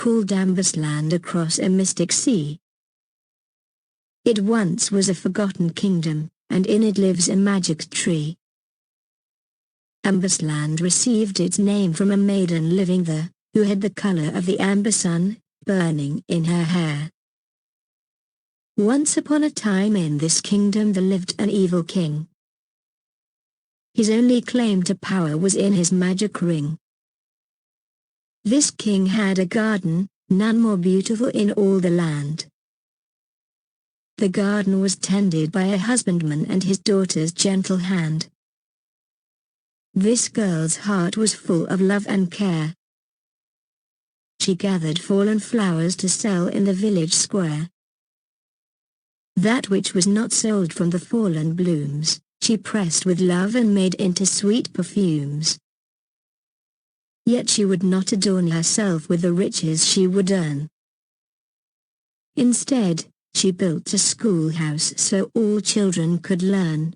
called Ambersland across a mystic sea. It once was a forgotten kingdom, and in it lives a magic tree. Ambersland received its name from a maiden living there, who had the color of the amber sun, burning in her hair. Once upon a time in this kingdom there lived an evil king. His only claim to power was in his magic ring. This king had a garden, none more beautiful in all the land. The garden was tended by a husbandman and his daughter's gentle hand. This girl's heart was full of love and care. She gathered fallen flowers to sell in the village square. That which was not sold from the fallen blooms, she pressed with love and made into sweet perfumes. Yet she would not adorn herself with the riches she would earn. Instead, she built a schoolhouse so all children could learn.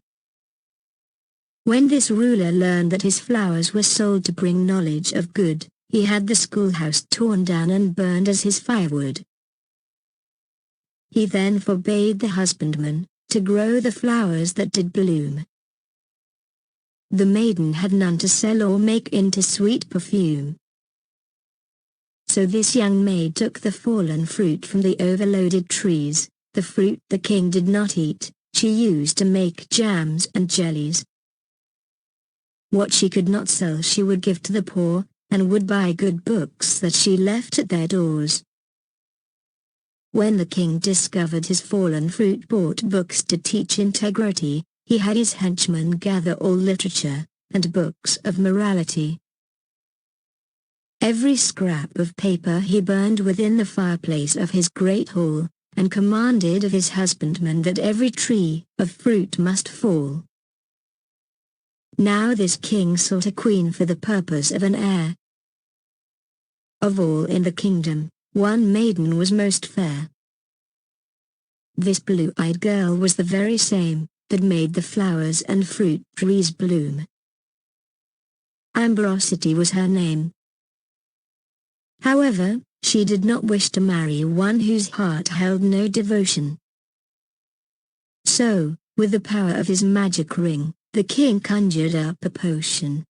When this ruler learned that his flowers were sold to bring knowledge of good, he had the schoolhouse torn down and burned as his firewood. He then forbade the husbandman to grow the flowers that did bloom. The maiden had none to sell or make into sweet perfume. So this young maid took the fallen fruit from the overloaded trees, the fruit the king did not eat, she used to make jams and jellies. What she could not sell she would give to the poor, and would buy good books that she left at their doors. When the king discovered his fallen fruit bought books to teach integrity, he had his henchmen gather all literature, and books of morality. Every scrap of paper he burned within the fireplace of his great hall, and commanded of his husbandman that every tree of fruit must fall. Now this king sought a queen for the purpose of an heir. Of all in the kingdom, one maiden was most fair. This blue-eyed girl was the very same that made the flowers and fruit trees bloom. Amberosity was her name. However, she did not wish to marry one whose heart held no devotion. So, with the power of his magic ring, the king conjured up a potion.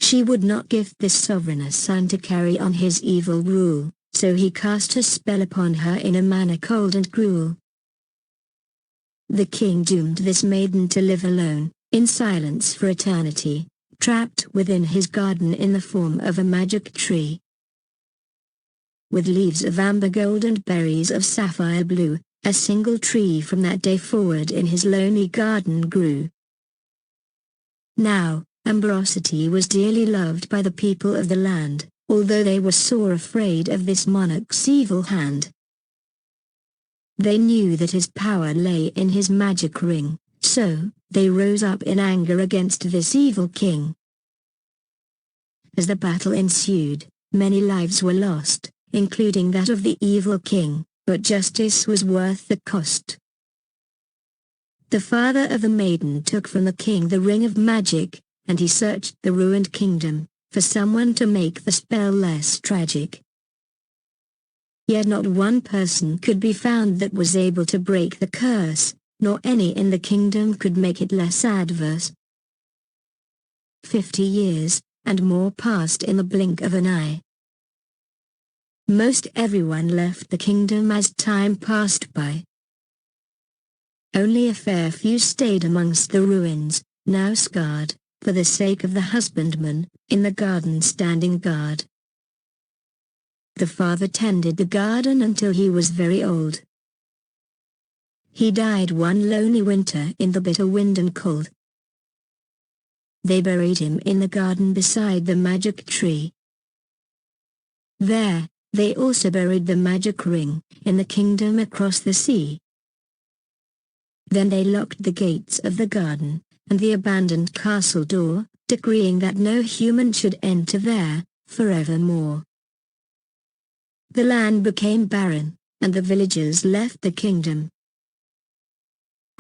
She would not give this sovereign a son to carry on his evil rule, so he cast a spell upon her in a manner cold and cruel. The king doomed this maiden to live alone, in silence for eternity, trapped within his garden in the form of a magic tree. With leaves of amber gold and berries of sapphire blue, a single tree from that day forward in his lonely garden grew. Now, Amberosity was dearly loved by the people of the land, although they were sore afraid of this monarch's evil hand. They knew that his power lay in his magic ring, so they rose up in anger against this evil king. As the battle ensued, many lives were lost, including that of the evil king, but justice was worth the cost. The father of the maiden took from the king the ring of magic, and he searched the ruined kingdom for someone to make the spell less tragic. Yet not one person could be found that was able to break the curse, nor any in the kingdom could make it less adverse. 50 years, and more passed in the blink of an eye. Most everyone left the kingdom as time passed by. Only a fair few stayed amongst the ruins, now scarred, for the sake of the husbandman, in the garden standing guard. The father tended the garden until he was very old. He died one lonely winter in the bitter wind and cold. They buried him in the garden beside the magic tree. There, they also buried the magic ring, in the kingdom across the sea. Then they locked the gates of the garden, and the abandoned castle door, decreeing that no human should enter there, forevermore. The land became barren, and the villagers left the kingdom.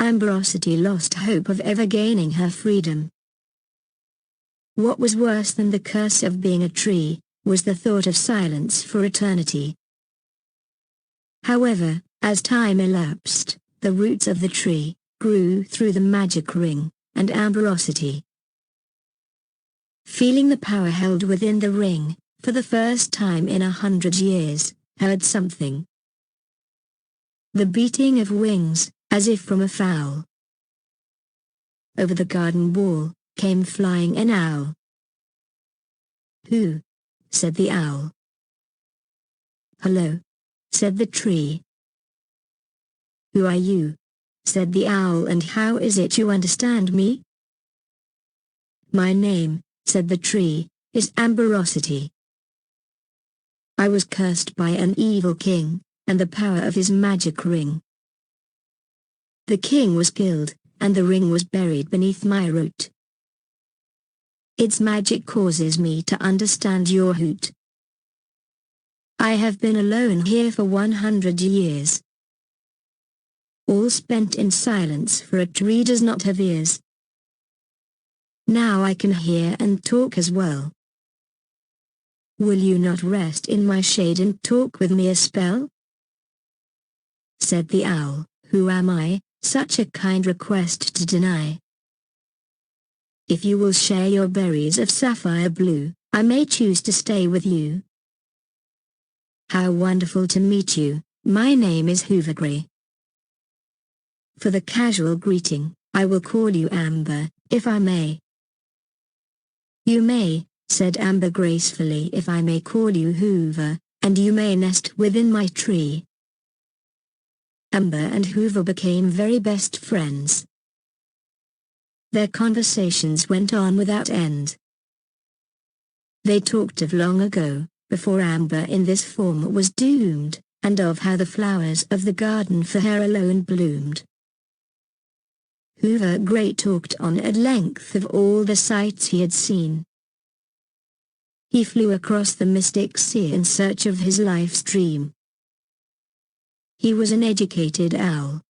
Amberosity lost hope of ever gaining her freedom. What was worse than the curse of being a tree, was the thought of silence for eternity. However, as time elapsed, the roots of the tree grew through the magic ring and amberosity. Feeling the power held within the ring, for the first time in 100 years, heard something. The beating of wings, as if from a fowl. Over the garden wall came flying an owl. "Who?" said the owl. "Hello," said the tree. "Who are you?" said the owl, "and how is it you understand me?" "My name," said the tree, "is Amberosity. I was cursed by an evil king, and the power of his magic ring. The king was killed, and the ring was buried beneath my root. Its magic causes me to understand your hoot. I have been alone here for 100 years. All spent in silence, for a tree does not have ears. Now I can hear and talk as well. Will you not rest in my shade and talk with me a spell?" Said the owl, "Who am I, such a kind request to deny? If you will share your berries of sapphire blue, I may choose to stay with you." "How wonderful to meet you, my name is Hoovergrey. For the casual greeting, I will call you Amber, if I may." "You may," said Amber gracefully, "if I may call you Hoover, and you may nest within my tree." Amber and Hoover became very best friends. Their conversations went on without end. They talked of long ago, before Amber in this form was doomed, and of how the flowers of the garden for her alone bloomed. Hoovergrey talked on at length of all the sights he had seen. He flew across the mystic sea in search of his life's dream. He was an educated owl.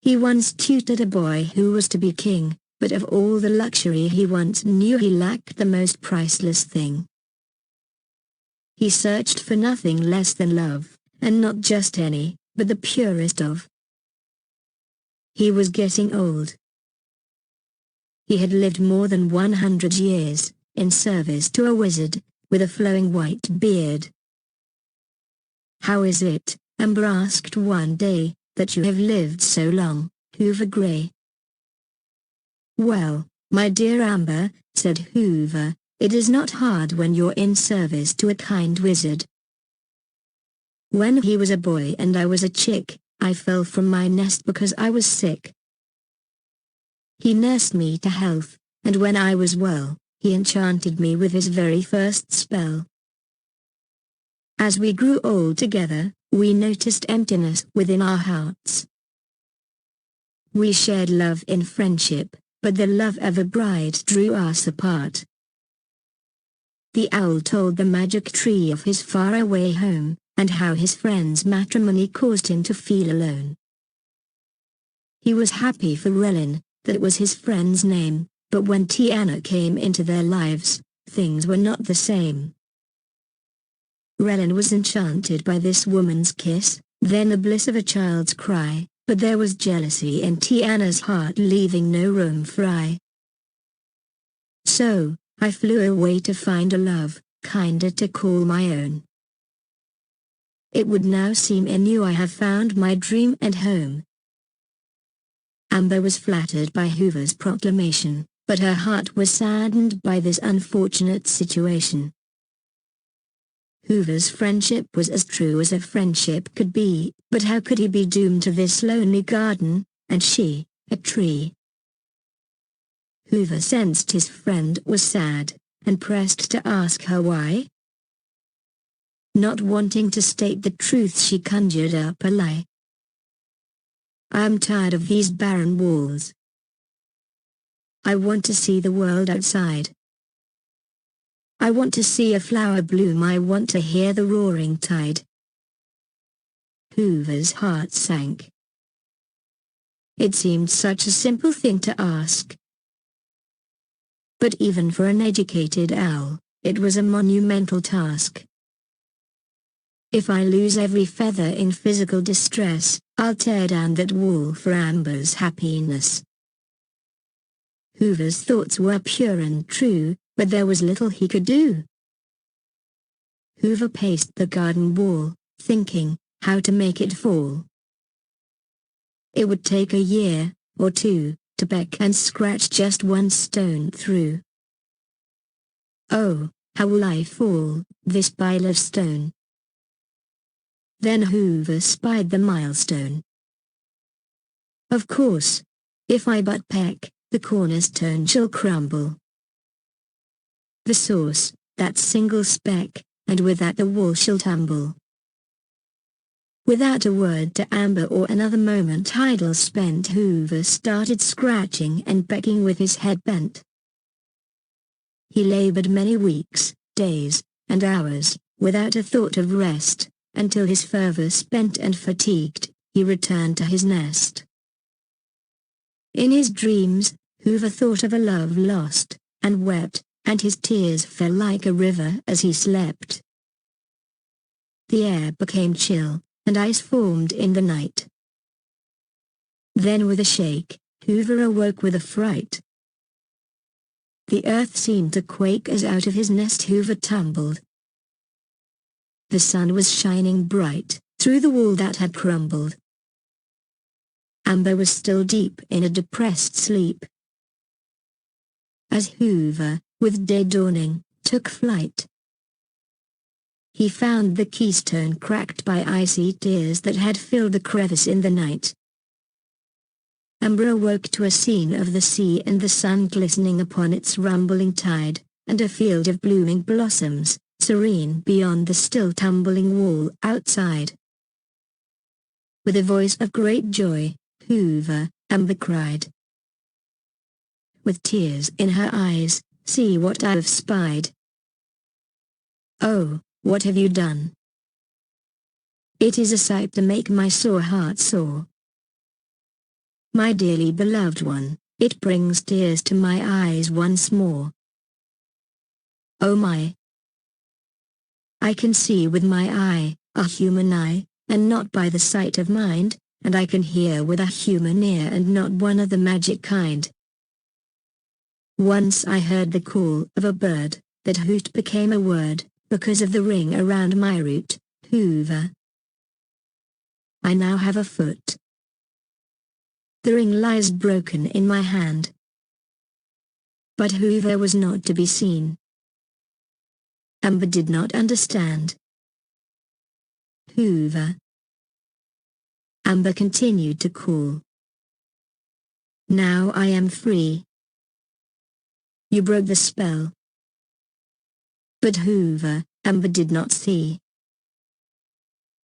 He once tutored a boy who was to be king, but of all the luxury he once knew he lacked the most priceless thing. He searched for nothing less than love, and not just any, but the purest of. He was getting old. He had lived more than 100 years, in service to a wizard, with a flowing white beard. "How is it," Amber asked one day, "that you have lived so long, Hoovergrey?" "Well, my dear Amber," said Hoover, "it is not hard when you're in service to a kind wizard. When he was a boy and I was a chick, I fell from my nest because I was sick. He nursed me to health, and when I was well, he enchanted me with his very first spell. As we grew old together, we noticed emptiness within our hearts. We shared love in friendship, but the love of a bride drew us apart." The owl told the magic tree of his faraway home, and how his friend's matrimony caused him to feel alone. He was happy for Relin, that was his friend's name, but when Tiana came into their lives, things were not the same. Relin was enchanted by this woman's kiss, then the bliss of a child's cry, but there was jealousy in Tiana's heart, leaving no room for I. So, I flew away to find a love, kinder to call my own. It would now seem in you I have found my dream and home." Amber was flattered by Hoover's proclamation, but her heart was saddened by this unfortunate situation. Hoover's friendship was as true as a friendship could be, but how could he be doomed to this lonely garden, and she, a tree? Hoover sensed his friend was sad, and pressed to ask her why. Not wanting to state the truth, she conjured up a lie. "I am tired of these barren walls. I want to see the world outside. I want to see a flower bloom, I want to hear the roaring tide." Hoover's heart sank. It seemed such a simple thing to ask. But even for an educated owl, it was a monumental task. If I lose every feather in physical distress, I'll tear down that wall for Amber's happiness. Hoover's thoughts were pure and true, but there was little he could do. Hoover paced the garden wall, thinking how to make it fall. It would take a year or two to peck and scratch just one stone through. Oh, how will I fall, this pile of stone? Then Hoover spied the milestone. Of course, if I but peck, the cornerstone shall crumble. The source, that single speck, and with that the wall shall tumble. Without a word to Amber or another moment idle spent, Hoover started scratching and pecking with his head bent. He labored many weeks, days, and hours, without a thought of rest, until his fervor spent and fatigued, he returned to his nest. In his dreams, Hoover thought of a love lost, and wept, and his tears fell like a river as he slept. The air became chill, and ice formed in the night. Then with a shake, Hoover awoke with a fright. The earth seemed to quake as out of his nest Hoover tumbled. The sun was shining bright, through the wall that had crumbled. Amber was still deep in a depressed sleep. As Hoover, with day dawning, took flight, he found the keystone cracked by icy tears that had filled the crevice in the night. Amber awoke to a scene of the sea and the sun glistening upon its rumbling tide, and a field of blooming blossoms, serene beyond the still tumbling wall outside. With a voice of great joy, Hoover, Amber cried. With tears in her eyes, see what I've spied. Oh, what have you done? It is a sight to make my sore heart sore. My dearly beloved one, it brings tears to my eyes once more. Oh my! I can see with my eye, a human eye, and not by the sight of mind, and I can hear with a human ear and not one of the magic kind. Once I heard the call of a bird, that hoot became a word, because of the ring around my root, Hoover. I now have a foot. The ring lies broken in my hand. But Hoover was not to be seen. Amber did not understand. Hoover. Amber continued to call. Now I am free. You broke the spell. But Hoover, Amber did not see.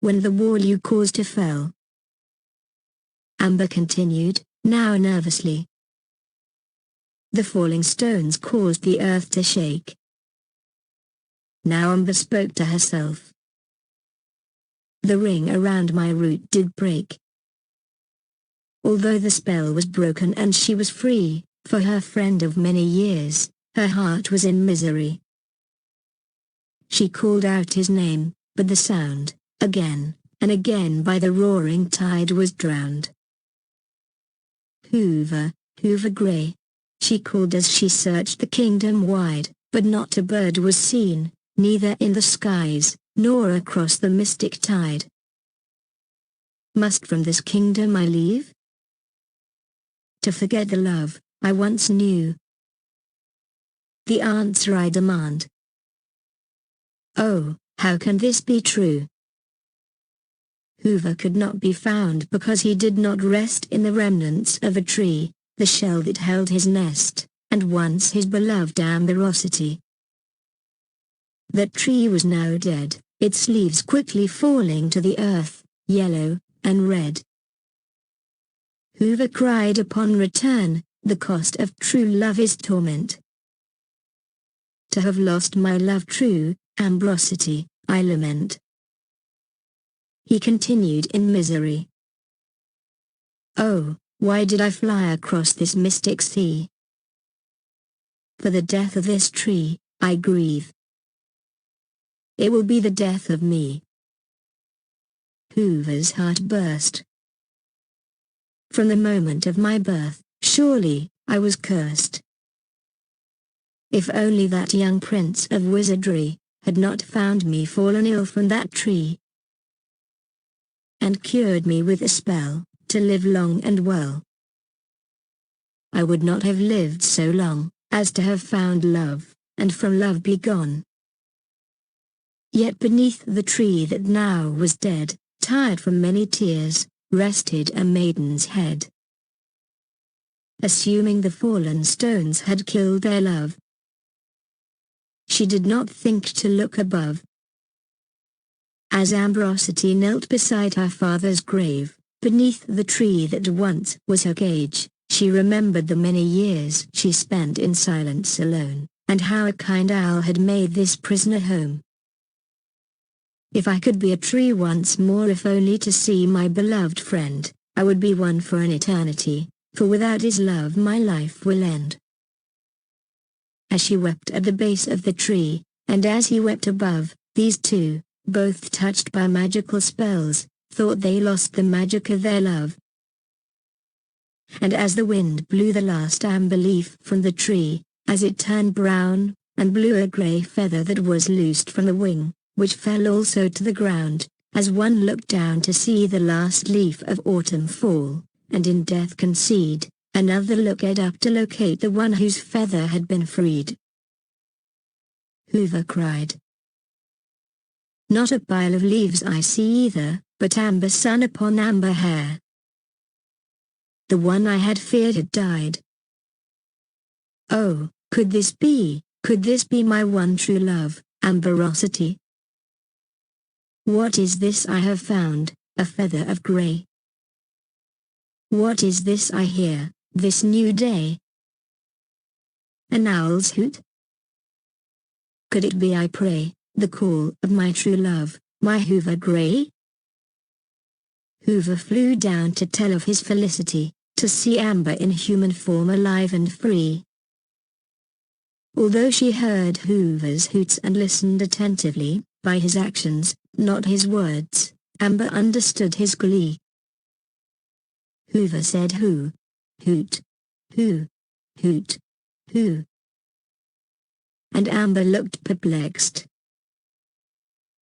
When the wall you caused to fell. Amber continued, now nervously. The falling stones caused the earth to shake. Now Amber spoke to herself. The ring around my root did break. Although the spell was broken and she was free, for her friend of many years, her heart was in misery. She called out his name, but the sound, again and again by the roaring tide, was drowned. Hoover, Hoover Grey, she called as she searched the kingdom wide, but not a bird was seen, neither in the skies, nor across the mystic tide. Must from this kingdom I leave? To forget the love I once knew? The answer I demand. Oh, how can this be true? Hoover could not be found because he did not rest in the remnants of a tree, the shell that held his nest, and once his beloved amberosity. That tree was now dead, its leaves quickly falling to the earth, yellow and red. Hoover cried upon return, the cost of true love is torment. To have lost my love true, amberosity, I lament. He continued in misery. Oh, why did I fly across this mystic sea? For the death of this tree, I grieve. it will be the death of me. Hoover's heart burst. From the moment of my birth, surely, I was cursed. If only that young prince of wizardry had not found me fallen ill from that tree, and cured me with a spell, to live long and well. I would not have lived so long, as to have found love, and from love be gone. Yet beneath the tree that now was dead, tired from many tears, rested a maiden's head. Assuming the fallen stones had killed their love, she did not think to look above. As Ambersland knelt beside her father's grave, beneath the tree that once was her cage, she remembered the many years she spent in silence alone, and how a kind owl had made this prisoner home. If I could be a tree once more, if only to see my beloved friend, I would be one for an eternity, for without his love my life will end. As she wept at the base of the tree, and as he wept above, these two, both touched by magical spells, thought they lost the magic of their love. And as the wind blew the last amber leaf from the tree, as it turned brown, and blew a grey feather that was loosed from the wing, which fell also to the ground, as one looked down to see the last leaf of autumn fall, and in death concede, another looked up to locate the one whose feather had been freed. Hoover cried. Not a pile of leaves I see either, but amber sun upon amber hair. The one I had feared had died. Oh, could this be my one true love, Ambersland? What is this I have found, a feather of grey? What is this I hear, this new day? An owl's hoot? Could it be, I pray, the call of my true love, my Hoover Grey? Hoover flew down to tell of his felicity, to see Amber in human form alive and free. Although she heard Hoover's hoots and listened attentively, by his actions, not his words, Amber understood his glee. Hoover said hoo, hoot, hoo, hoot, hoo. And Amber looked perplexed.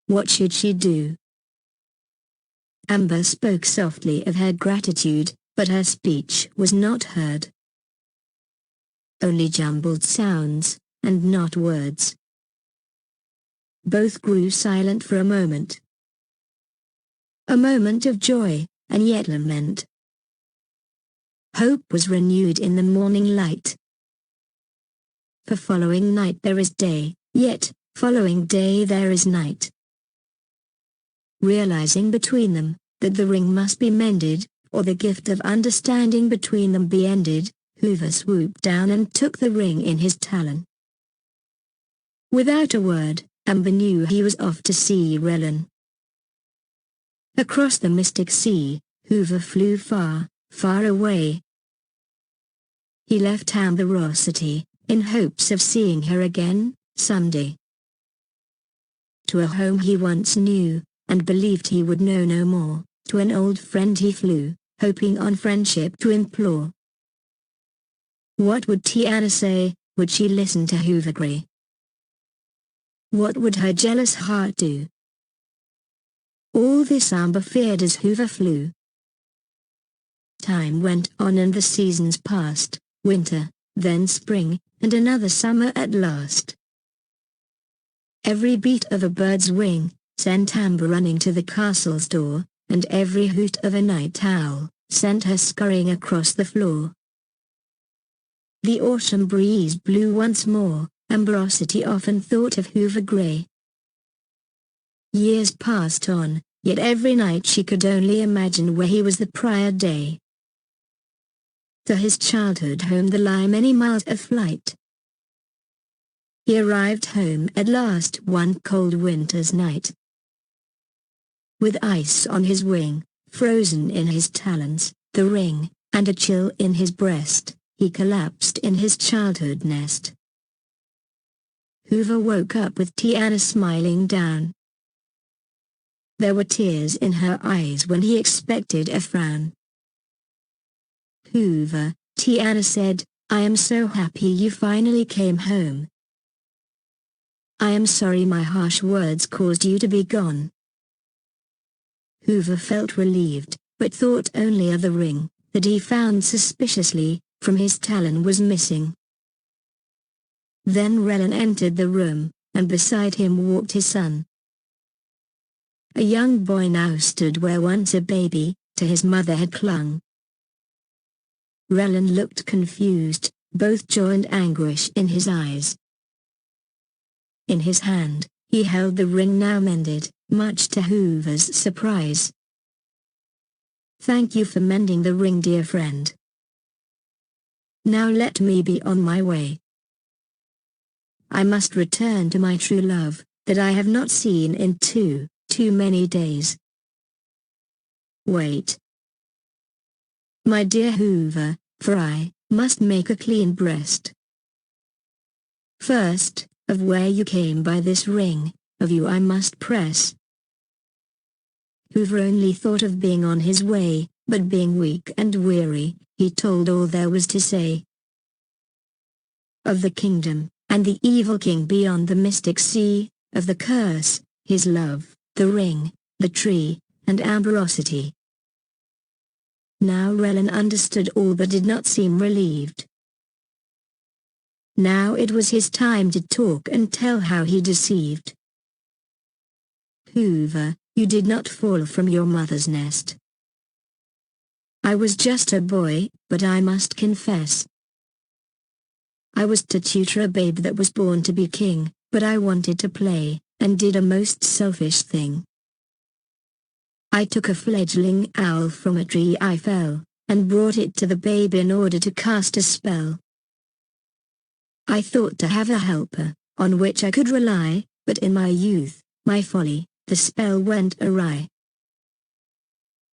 What should she do? Amber spoke softly of her gratitude, but her speech was not heard. Only jumbled sounds, and not words. Both grew silent for a moment. A moment of joy, and yet lament. Hope was renewed in the morning light. For following night there is day, yet, following day there is night. Realizing between them, that the ring must be mended, or the gift of understanding between them be ended, Hoover swooped down and took the ring in his talon. Without a word, Amber knew he was off to see Relen. Across the mystic sea, Hoover flew far, far away. He left Ambersland, in hopes of seeing her again, someday. To a home he once knew, and believed he would know no more, to an old friend he flew, hoping on friendship to implore. What would Tiana say, would she listen to Hoover Grey? What would her jealous heart do? All this Amber feared as Hoover flew. Time went on and the seasons passed, winter, then spring, and another summer at last. Every beat of a bird's wing sent Amber running to the castle's door, and every hoot of a night owl sent her scurrying across the floor. The autumn breeze blew once more, Ambersland often thought of Hoover Grey. Years passed on, yet every night she could only imagine where he was the prior day. To his childhood home there lie many miles of flight. He arrived home at last one cold winter's night. With ice on his wing, frozen in his talons, the ring, and a chill in his breast, he collapsed in his childhood nest. Hoover woke up with Tiana smiling down. There were tears in her eyes when he expected a frown. "Hoover," Tiana said, "I am so happy you finally came home. I am sorry my harsh words caused you to be gone." Hoover felt relieved, but thought only of the ring, that he found suspiciously, from his talon was missing. Then Relen entered the room, and beside him walked his son. A young boy now stood where once a baby, to his mother had clung. Relen looked confused, both joy and anguish in his eyes. In his hand, he held the ring now mended, much to Hoover's surprise. "Thank you for mending the ring, dear friend. Now let me be on my way. I must return to my true love, that I have not seen in too many days." "Wait, my dear Hoover, for I must make a clean breast. First, of where you came by this ring, of you I must press." Hoover only thought of being on his way, but being weak and weary, he told all there was to say. Of the kingdom, and the evil king beyond the mystic sea, of the curse, his love, the ring, the tree, and amberosity. Now Relen understood all but did not seem relieved. Now it was his time to talk and tell how he deceived. "Hoover, you did not fall from your mother's nest. I was just a boy, but I must confess. I was to tutor a babe that was born to be king, but I wanted to play, and did a most selfish thing. I took a fledgling owl from a tree I fell, and brought it to the babe in order to cast a spell. I thought to have a helper, on which I could rely, but in my youth, my folly, the spell went awry.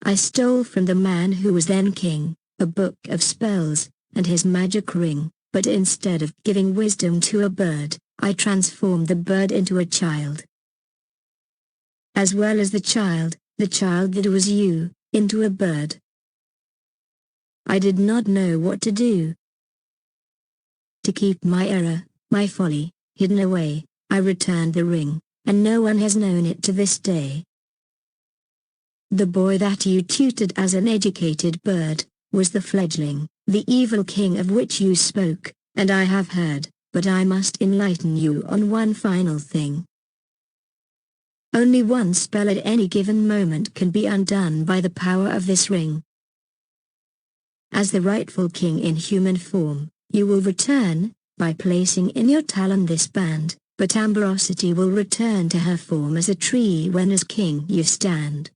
I stole from the man who was then king, a book of spells, and his magic ring, but instead of giving wisdom to a bird, I transformed the bird into a child. As well as the child that was you, into a bird. I did not know what to do. To keep my error, my folly, hidden away, I returned the ring, and no one has known it to this day. The boy that you tutored as an educated bird, was the fledgling, the evil king of which you spoke, and I have heard, but I must enlighten you on one final thing. Only one spell at any given moment can be undone by the power of this ring. As the rightful king in human form, you will return, by placing in your talon this band, but Amberosity will return to her form as a tree when as king you stand.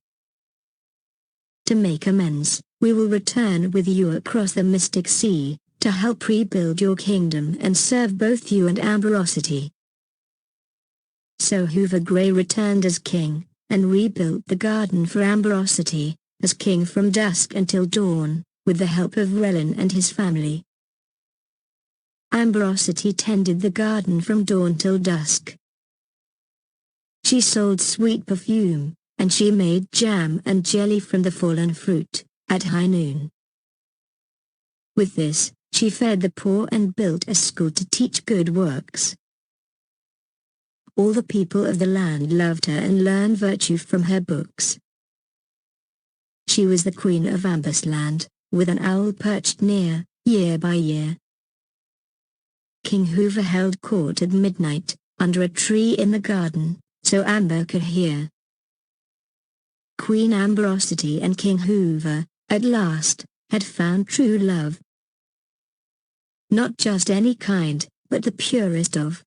To make amends, we will return with you across the mystic sea, to help rebuild your kingdom and serve both you and Amberosity." So Hoover Grey returned as king, and rebuilt the garden for Amberosity, as king from dusk until dawn, with the help of Relen and his family. Amberosity tended the garden from dawn till dusk. She sold sweet perfume, and she made jam and jelly from the fallen fruit, at high noon. With this, she fed the poor and built a school to teach good works. All the people of the land loved her and learned virtue from her books. She was the queen of Ambersland, with an owl perched near, year by year. King Hoover held court at midnight, under a tree in the garden, so Amber could hear. Queen Amberosity and King Hoover, at last, had found true love. Not just any kind, but the purest of.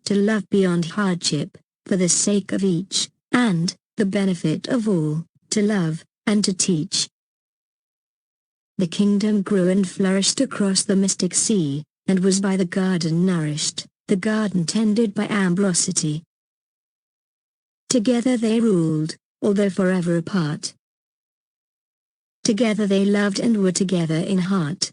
To love beyond hardship, for the sake of each, and, the benefit of all, to love, and to teach. The kingdom grew and flourished across the mystic sea, and was by the garden nourished, the garden tended by Amberosity. Together they ruled, although forever apart. Together they loved and were together in heart.